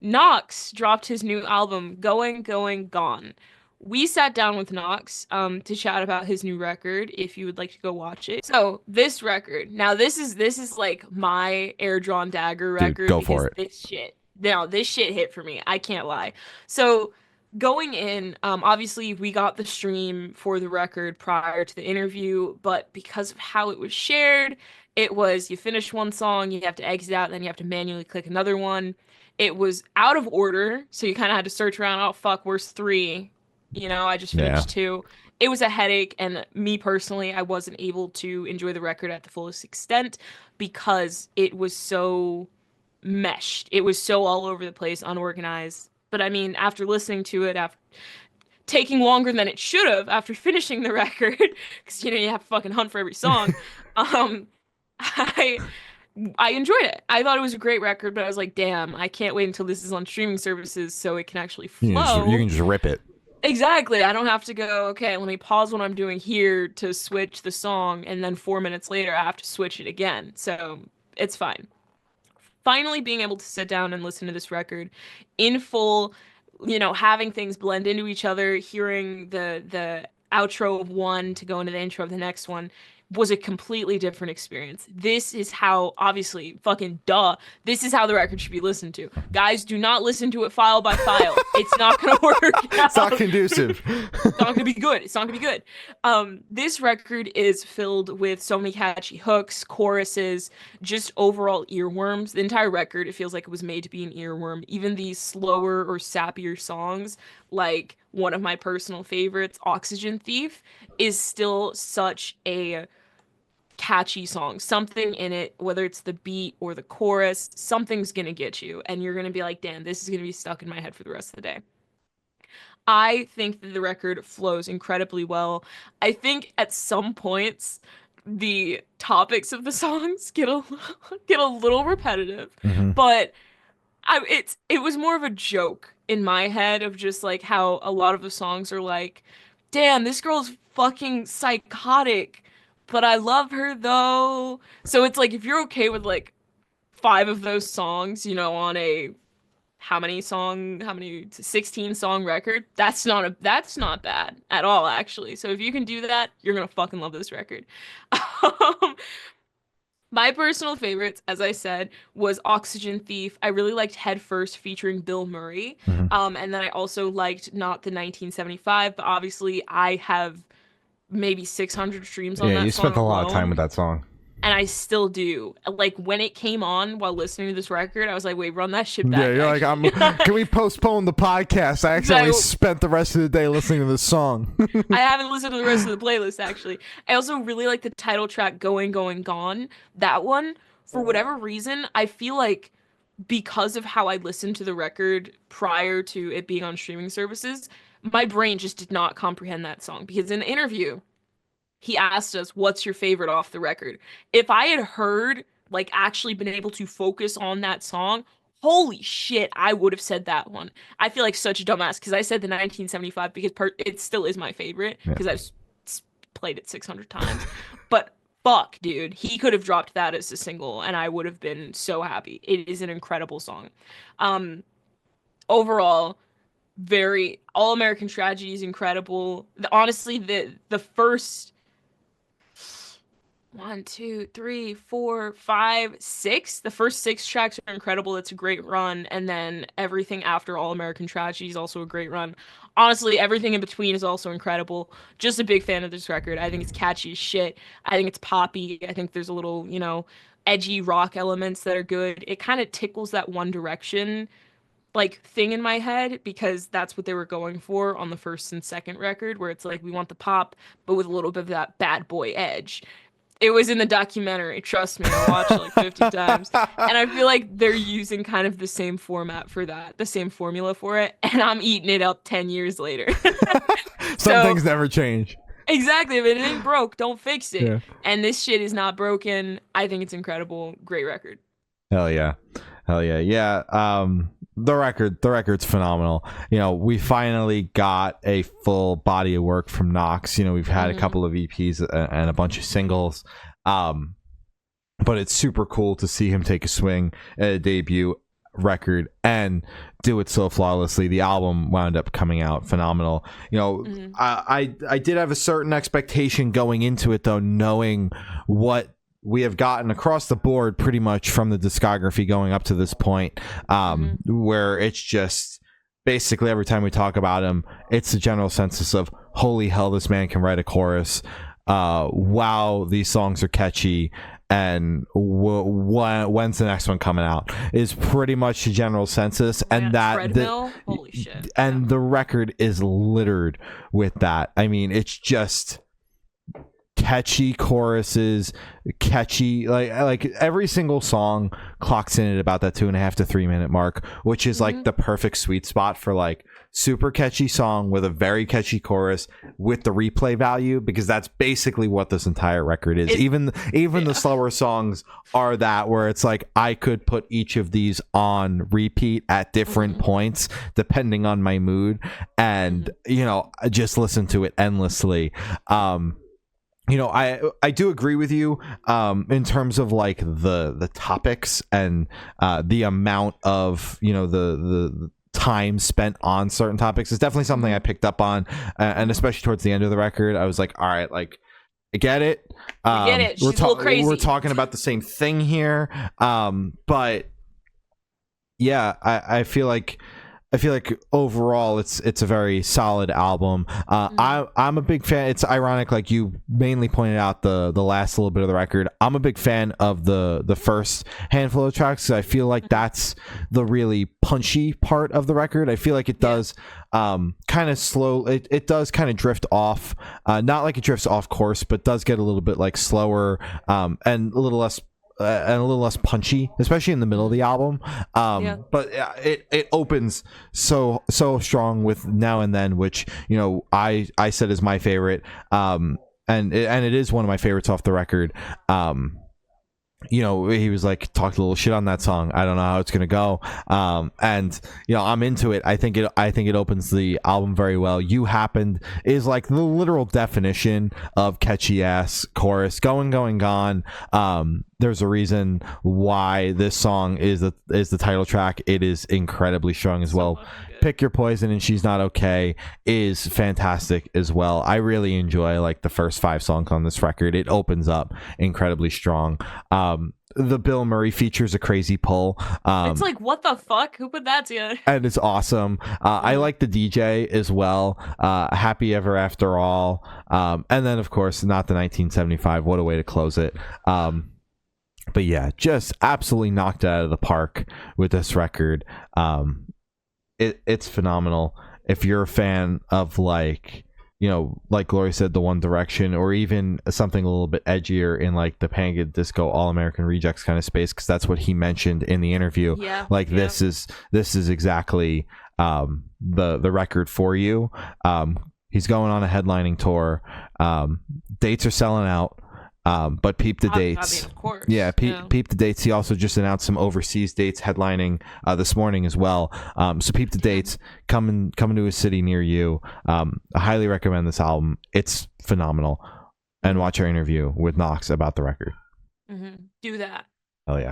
Knox dropped his new album, Going, Going, Gone. We sat down with Knox to chat about his new record if you would like to go watch it. So, this record. Now this is like my Air Drawn Dagger Dude, record go for because it. this shit hit for me. I can't lie. So, going in, obviously we got the stream for the record prior to the interview, but because of how it was shared, it was you finish one song, you have to exit out, and then you have to manually click another one. It was out of order, so you kind of had to search around. Oh, fuck, where's three? I just Yeah. finished two. It was a headache, and me personally, I wasn't able to enjoy the record at the fullest extent because it was so meshed. It was so all over the place, unorganized. But I mean, after listening to it, after taking longer than it should have, after finishing the record, because you have to fucking hunt for every song, um, I I enjoyed it. I thought it was a great record, but I was like, damn, I can't wait until this is on streaming services so it can actually You flow. can just rip it. Exactly. I don't have to go, okay, let me pause what I'm doing here to switch the song, and then 4 minutes later I have to switch it again. So it's fine. Finally being able to sit down and listen to this record in full, having things blend into each other, hearing the outro of one to go into the intro of the next one was a completely different experience. This is how, obviously, fucking duh, this is how the record should be listened to. Guys, do not listen to it file by file. It's not gonna work It's not out. conducive. It's not gonna be good. It's not gonna be good. This record is filled with so many catchy hooks, choruses, just overall earworms. The entire record, it feels like it was made to be an earworm. Even these slower or sappier songs, like one of my personal favorites, Oxygen Thief, is still such a catchy song. Something in it, whether it's the beat or the chorus, something's gonna get you, and you're gonna be like, damn, this is gonna be stuck in my head for the rest of the day. I think that the record flows incredibly well. I think at some points the topics of the songs get a little repetitive, Hmm. but it was more of a joke in my head of just like how a lot of the songs are like, damn, this girl's fucking psychotic, but I love her though. So it's like if you're okay with like five of those songs, on a how many 16 song record, that's not bad at all actually. So if you can do that, you're gonna fucking love this record. um, my personal favorites, as I said, was Oxygen Thief. I really liked Head First featuring Bill Murray. Hmm. And then I also liked Not the 1975, but obviously I have maybe 600 streams on Yeah, you that song spent a lot of time with alone. that song. And I still do. Like when it came on while listening to this record, I was like, wait, run that shit Yeah, back, you're like, actually. can we postpone the podcast? I accidentally So spent the rest of the day listening to this song. I haven't listened to the rest of the playlist, actually. I also really like the title track, Going, Going, Gone. That one, for whatever reason, I feel like because of how I listened to the record prior to it being on streaming services, my brain just did not comprehend that song. Because in the interview, he asked us, what's your favorite off the record? If I had heard, like, actually been able to focus on that song, holy shit, I would have said that one. I feel like such a dumbass because I said the 1975 because it still is my favorite Yeah. because played it 600 times. But fuck, dude, he could have dropped that as a single and I would have been so happy. It is an incredible song. Um, Overall, very All American Tragedy is incredible. Honestly, the first one, two, three, four, five, six. The first six tracks are incredible. It's a great run. And then everything after All American Tragedy is also a great run. Honestly, everything in between is also incredible. Just a big fan of this record. I think it's catchy as shit. I think it's poppy. I think there's a little, edgy rock elements that are good. It kind of tickles that One Direction like thing in my head because that's what they were going for on the first and second record, where it's like we want the pop, but with a little bit of that bad boy edge. It was in the documentary. Trust me, I watched it like 50 times. And I feel like they're using kind of the same format for that, the same formula for it. And I'm eating it up 10 years later. Some So, things never change. exactly. If it ain't broke, don't fix it. Yeah. And this shit is not broken. I think it's incredible. Great record. Hell yeah. Hell yeah. Yeah. The record's phenomenal. We finally got a full body of work from Knox. We've had a Hmm. couple of EPs and a bunch of singles. But it's super cool to see him take a swing at a debut record and do it so flawlessly. The album wound up coming out phenomenal. Hmm. I did have a certain expectation going into it, though, knowing what we have gotten across the board pretty much from the discography going up to this point, Hmm. where it's just basically every time we talk about him, it's the general census of holy hell, this man can write a chorus. Wow, these songs are catchy. And when's the next one coming out is pretty much the general census, and Yeah, treadmill. Holy shit. and the record is littered with that. I mean, it's just catchy choruses, catchy, like every single song clocks in at about that 2.5 to 3 minute mark, which is like the perfect sweet spot for like super catchy song with a very catchy chorus with the replay value, because that's basically what this entire record is. Even the slower songs are that, where it's like I could put each of these on repeat at different points depending on my mood, and just listen to it endlessly. I do agree with you in terms of like the topics and the amount of the time spent on certain topics is definitely something I picked up on, and especially towards the end of the record, I was like, all right, like I get it. I get it. She's a little crazy. We're talking about the same thing here, but yeah, I feel like overall it's a very solid album. I'm a big fan. It's ironic, like you mainly pointed out the last little bit of the record. I'm a big fan of the first handful of tracks, 'cause I feel like that's the really punchy part of the record. I feel like it does kind of slow. It does kind of drift off, not like it drifts off course, but does get a little bit like slower, and a little less punchy, especially in the middle of the album. But it opens so strong with Now and Then, which I said is my favorite, and it is one of my favorites off the record. He was like, talked a little shit on that song. I don't know how it's gonna go. And I'm into it. I think it opens the album very well. You Happened is like the literal definition of catchy ass chorus. Going, going, gone. There's a reason why this song is the title track. It is incredibly strong as well. Pick Your Poison and She's Not Okay is fantastic as well. I really enjoy like the first 5 songs on this record. It opens up incredibly strong. The Bill Murray features a crazy pull. It's like, what the fuck? Who put that together? And it's awesome. I like the DJ as well. Happy Ever After All. And then of course, Not the 1975. What a way to close it. But yeah, just absolutely knocked it out of the park with this record. It's phenomenal. If you're a fan of like Glory said, the One Direction, or even something a little bit edgier in like the Panic! At the Disco, All American Rejects kind of space, because that's what he mentioned in the interview. This is exactly the record for you. He's going on a headlining tour. Dates are selling out. But peep the dates. Of course. Yeah, peep the dates. He also just announced some overseas dates headlining this morning as well. So peep the dates. Coming to a city near you. I highly recommend this album. It's phenomenal. And watch our interview with Knox about the record. Do that. Hell yeah.